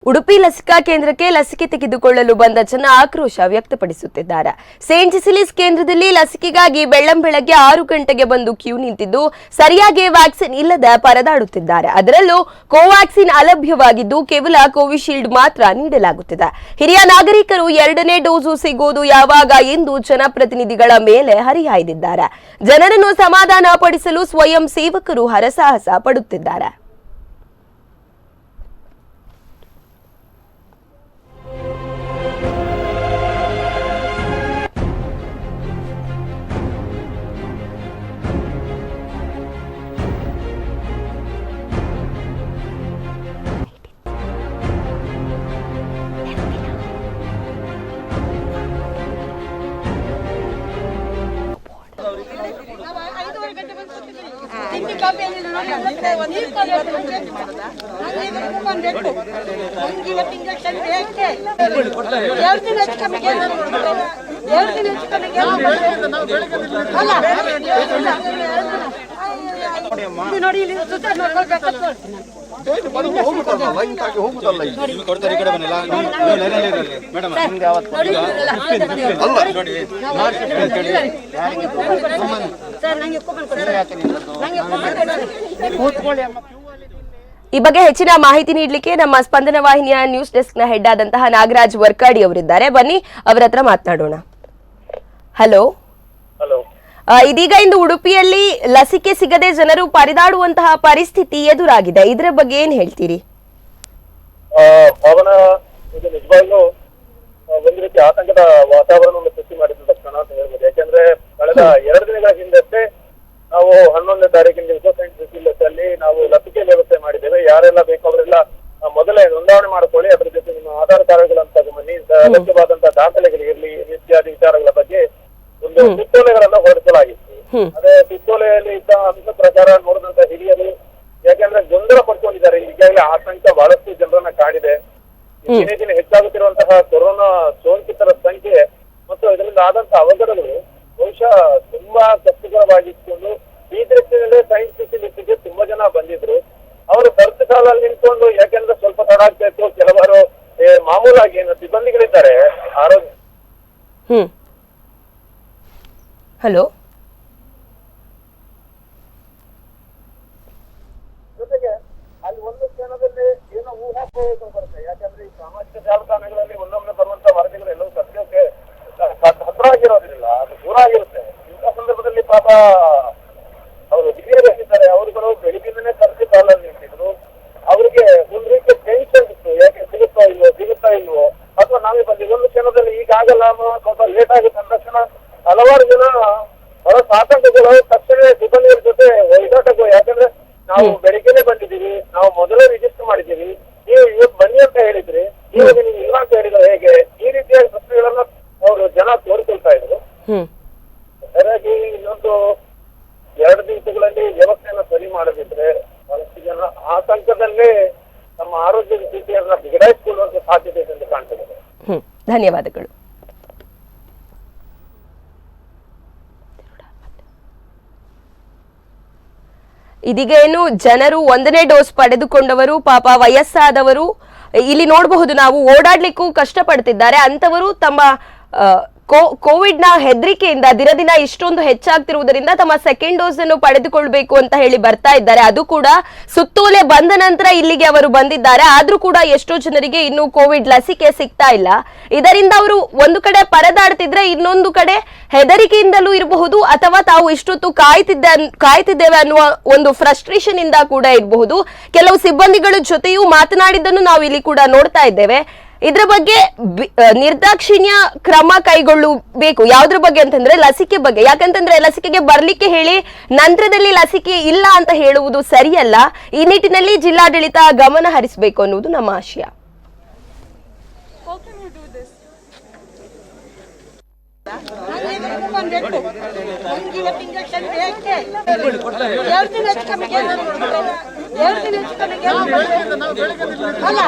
ಉಡುಪಿ ಲಸಿಕಾ ಕೇಂದ್ರಕ್ಕೆ ಲಸಿಕೆ ತೆಗೆದುಕೊಳ್ಳಲು ಬಂದ ಜನ ಆಕ್ರೋಶ ವ್ಯಕ್ತಪಡಿಸುತ್ತಿದ್ದಾರೆ. ಸೇಂಟ್ ಸಿಸಿಲಿಸ್ ಕೇಂದ್ರದಲ್ಲಿ ಲಸಿಕೆಗಾಗಿ ಬೆಳ್ಳಂಬೆಳಗ್ಗೆ 6 ಗಂಟೆಗೆ ಬಂದು ಕ್ಯೂ ನಿಂತಿದ್ದು ಸರಿಯಾಗಿ ವ್ಯಾಕ್ಸಿನ್ ಇಲ್ಲದೆ ಪರದಾಡುತ್ತಿದ್ದಾರೆ. ಅದರಲ್ಲೂ ಕೋವ್ಯಾಕ್ಸಿನ್ ಅಲಭ್ಯವಾಗಿದ್ದು ಕೇವಲ ಕೋವಿಶೀಲ್ಡ್ ಮಾತ್ರ ನೀಡಲಾಗುತ್ತಿದೆ. ಹಿರಿಯ ನಾಗರಿಕರು ಎರಡನೇ ಡೋಸು ಸಿಗೋದು ಯಾವಾಗ ಎಂದು ಜನಪ್ರತಿನಿಧಿಗಳ ಮೇಲೆ ಹರಿಹಾಯ್ದಿದ್ದಾರೆ. ಜನರನ್ನು ಸಮಾಧಾನ ಪಡಿಸಲು ಸ್ವಯಂ ಸೇವಕರು ಹರಸಾಹಸ ಪಡುತ್ತಿದ್ದಾರೆ. ಈ ಬಗ್ಗೆ ಹೆಚ್ಚಿನ ಮಾಹಿತಿ ನೀಡಲಿಕ್ಕೆ ನಮ್ಮ ಸ್ಪಂದನ ವಾಹಿನಿಯ ನ್ಯೂಸ್ ಡೆಸ್ಕ್ ನ ಹೆಡ್ ಆದಂತಹ ನಾಗರಾಜ್ ವರ್ಕಾಡಿ ಅವರಿದ್ದಾರೆ. ಬನ್ನಿ ಅವರ ಹತ್ರ ಮಾತನಾಡೋಣ. ಹಲೋ. ಇದೀಗ ಇಂದು ಉಡುಪಿಯಲ್ಲಿ ಲಸಿಕೆ ಸಿಗದೆ ಜನರು ಪರದಾಡುವಂತಹ ಪರಿಸ್ಥಿತಿ ಎದುರಾಗಿದೆ. ಇದರ ಬಗ್ಗೆ ಏನ್ ಹೇಳ್ತೀರಿ? ನಿಜವಾಗ್ಲೂ ಒಂದು ರೀತಿ ಆತಂಕದ ವಾತಾವರಣವನ್ನು ಸೃಷ್ಟಿ ಮಾಡಿದ ತಕ್ಷಣ ಅಂತ ಹೇಳ್ಬೋದು. ಯಾಕಂದ್ರೆ ಕಳೆದ 2 ದಿನಗಳ ಹಿಂದಷ್ಟೇ ನಾವು 11ನೇ ತಾರೀಕಿನ ದಿವಸ ಸೇಂಟ್ ಸಿಸಿಲಿಯಸ್ ಅಲ್ಲಿ ನಾವು ಲಸಿಕೆ ವ್ಯವಸ್ಥೆ ಮಾಡಿದ್ದೇವೆ. ಯಾರೆಲ್ಲ ಬೇಕು ಅವರೆಲ್ಲ ಮೊದಲೇ ನೋಂದಣಿ ಮಾಡ್ಕೊಳ್ಳಿ, ಅದ್ರ ಜೊತೆ ನಿಮ್ಮ ಆಧಾರ್ ಕಾರ್ಡ್ಗಳನ್ನು ತಗೊಂಬನ್ನಿ, ಅಗತ್ಯವಾದಂತಹ ದಾಖಲೆಗಳಿರಲಿ ಇತ್ಯಾದಿ ವಿಚಾರಗಳ ಬಗ್ಗೆ ಒಂದು ಸುತ್ತೋಲೆಗಳನ್ನ ಹೊರಡಿಸಲಾಗಿತ್ತು. ಅದೇ ಸುತ್ತೋಲೆಯಲ್ಲಿ ಇದ್ದ ಅಂಶ ಪ್ರಕಾರ ನೋಡಿದಂತ ಹಿರಿಯರು ಯಾಕಂದ್ರೆ ಗೊಂದಲ ಪಡ್ಕೊಂಡಿದ್ದಾರೆ. ಈಗಾಗಲೇ ಆತಂಕ ಬಹಳಷ್ಟು ಜನರನ್ನ ಕಾಡಿದೆ. ದಿನೇ ದಿನ ಹೆಚ್ಚಾಗುತ್ತಿರುವಂತಹ ಕೊರೋನಾ ಸೋಂಕಿತರ ಸಂಖ್ಯೆ ಮತ್ತು ಇದರಿಂದ ಆದಂತಹ ಅವಘಡಗಳು ಬಹುಶಃ ತುಂಬಾ ಕಷ್ಟಕರವಾಗಿಟ್ಕೊಂಡು ಈ ದೃಷ್ಟಿಯಲ್ಲಿ ಸೈನ್ಸ್ ಸಿಸಿಲಿಸ್ಗೆ ತುಂಬಾ ಜನ ಬಂದಿದ್ರು. ಅವರು ಖರ್ಚು ಸಾಲಲ್ಲಿ ನಿಂತ್ಕೊಂಡು ಯಾಕೆಂದ್ರೆ ಸ್ವಲ್ಪ ತಡ ಆಗ್ಬೇಕು. ಕೆಲವರು ಮಾಮೂಲಾಗಿ ಏನು ಸಿಬ್ಬಂದಿಗಳಿದ್ದಾರೆ ಆರೋಗ್ಯ. ಹಲೋ. ಜೊತೆಗೆ ಅಲ್ಲಿ ಒಂದು ಕ್ಷಣದಲ್ಲಿ ಏನೋ ಊಹಾಪೋಹ ಬರುತ್ತೆ. ಯಾಕಂದ್ರೆ ಈ ಸಾಮಾಜಿಕ ಜಾಲತಾಣಗಳಲ್ಲಿ ಒಂದೊಮ್ಮೆ ಬರುವಂತ ವರದಿಗಳು ಎಲ್ಲವೂ ಸತ್ಯಕ್ಕೆ ಹತ್ರ ಆಗಿರೋದಿಲ್ಲ, ಅದು ದೂರ ಆಗಿರುತ್ತೆ. ಇಂಥ ಸಂದರ್ಭದಲ್ಲಿ ಪಾಪ ಅವರು ಹಿರಿಯರಿದ್ದಾರೆ, ಅವರುಗಳು ಬೆಳಿಗ್ಗೆನೇ ಖರ್ಚು ಸಾಲಲ್ಲಿ ನಿಂತಿದ್ರು. ಅವರಿಗೆ ಒಂದು ರೀತಿಯ ಟೆನ್ಷನ್ ಇತ್ತು, ಯಾಕೆ ಸಿಗುತ್ತಾ ಇಲ್ವೋ ಅಥವಾ ನಾವೇ ಬಂದಿದ್ದು ಒಂದು ಕ್ಷಣದಲ್ಲಿ ಈಗ ಆಗಲ್ಲ, ಸ್ವಲ್ಪ ಲೇಟ್ ಆಗುತ್ತೆ ಅಂದ ತಕ್ಷಣ ಹಲವಾರು ಜನ ಹೊರ ಆತಂಕಗಳು ತಕ್ಷಣ ಸಿಬ್ಬಂದಿಗಳ ಜೊತೆ ಒಯ್ದಾಟಗಳು. ಯಾಕಂದ್ರೆ ನಾವು ಬೆಳಿಗ್ಗೆನೆ ಬಂದಿದ್ದೀವಿ, ನಾವು ಮೊದಲೇ ರಿಜಿಸ್ಟರ್ ಮಾಡಿದ್ದೀವಿ, ನೀವು ಇವತ್ತು ಬನ್ನಿ ಅಂತ ಹೇಳಿದ್ರಿ, ಇವಾಗ ನೀವು ಇಲ್ಲ ಅಂತ ಹೇಳಿದ್ರೆ ಹೇಗೆ? ಈ ರೀತಿಯ ಪ್ರಶ್ನೆಗಳನ್ನ ಅವರು ಜನ ತೋರಿಕೊಳ್ತಾ ಇದ್ರು. ಹಾಗಾಗಿ ಇನ್ನೊಂದು 2 ದಿವಸಗಳಲ್ಲಿ ವ್ಯವಸ್ಥೆಯನ್ನ ಸರಿ ಮಾಡದಿದ್ರೆ ಬಹಳಷ್ಟು ಜನ ಆತಂಕದಲ್ಲೇ ನಮ್ಮ ಆರೋಗ್ಯದ ಸ್ಥಿತಿಯನ್ನ ಬಿಗಡಾಯಿಸಿಕೊಳ್ಳುವಂತ ಸಾಧ್ಯತೆ ಇದೆ ಅಂತ ಕಾಣ್ತದೆ. ಧನ್ಯವಾದಗಳು. ಇದೀಗ ಏನು ಜನರು 1ನೇ ಡೋಸ್ ಪಡೆದುಕೊಂಡವರು, ಪಾಪ ವಯಸ್ಸಾದವರು ಇಲ್ಲಿ ನೋಡಬಹುದು, ನಾವು ಓಡಾಡ್ಲಿಕ್ಕೂ ಕಷ್ಟಪಡ್ತಿದ್ದಾರೆ. ಅಂತವರು ತಮ್ಮ ಕೋವಿಡ್ ನ ಹೆದರಿಕೆಯಿಂದ ದಿನ ಇಷ್ಟೊಂದು ಹೆಚ್ಚಾಗ್ತಿರುವುದರಿಂದ ತಮ್ಮ ಸೆಕೆಂಡ್ ಡೋಸ್ ಅನ್ನು ಪಡೆದುಕೊಳ್ಬೇಕು ಅಂತ ಹೇಳಿ ಬರ್ತಾ ಇದ್ದಾರೆ. ಅದು ಕೂಡ ಸುತ್ತೋಲೆ ಬಂದ ನಂತರ ಇಲ್ಲಿಗೆ ಅವರು ಬಂದಿದ್ದಾರೆ. ಆದ್ರೂ ಕೂಡ ಎಷ್ಟೋ ಜನರಿಗೆ ಇನ್ನು ಕೋವಿಡ್ ಲಸಿಕೆ ಸಿಗ್ತಾ ಇಲ್ಲ. ಇದರಿಂದ ಅವರು ಒಂದು ಕಡೆ ಪರದಾಡ್ತಿದ್ರೆ ಇನ್ನೊಂದು ಕಡೆ ಹೆದರಿಕೆಯಿಂದಲೂ ಇರಬಹುದು, ಅಥವಾ ತಾವು ಇಷ್ಟೊತ್ತು ಕಾಯ್ತಿದ್ದೇವೆ ಅನ್ನುವ ಒಂದು ಫ್ರಸ್ಟ್ರೇಷನ್ ಇಂದ ಕೂಡ ಇರಬಹುದು. ಕೆಲವು ಸಿಬ್ಬಂದಿಗಳ ಜೊತೆಯೂ ಮಾತನಾಡಿದ್ದನ್ನು ನಾವು ಇಲ್ಲಿ ಕೂಡ ನೋಡ್ತಾ ಇದ್ದೇವೆ. ಇದ್ರ ಬಗ್ಗೆ ನಿರ್ದಾಕ್ಷಿಣ್ಯ ಕ್ರಮ ಕೈಗೊಳ್ಳಬೇಕು. ಯಾವ್ದ್ರ ಬಗ್ಗೆ ಅಂತಂದ್ರೆ ಲಸಿಕೆ ಬಗ್ಗೆ. ಯಾಕಂತಂದ್ರೆ ಲಸಿಕೆಗೆ ಬರ್ಲಿಕ್ಕೆ ಹೇಳಿ ನಂತರದಲ್ಲಿ ಲಸಿಕೆ ಇಲ್ಲ ಅಂತ ಹೇಳುವುದು ಸರಿಯಲ್ಲ. ಈ ನಿಟ್ಟಿನಲ್ಲಿ ಜಿಲ್ಲಾಡಳಿತ ಗಮನ ಹರಿಸಬೇಕು ಅನ್ನುವುದು ನಮ್ಮ ಆಶಯ. ಅಲ್ಲ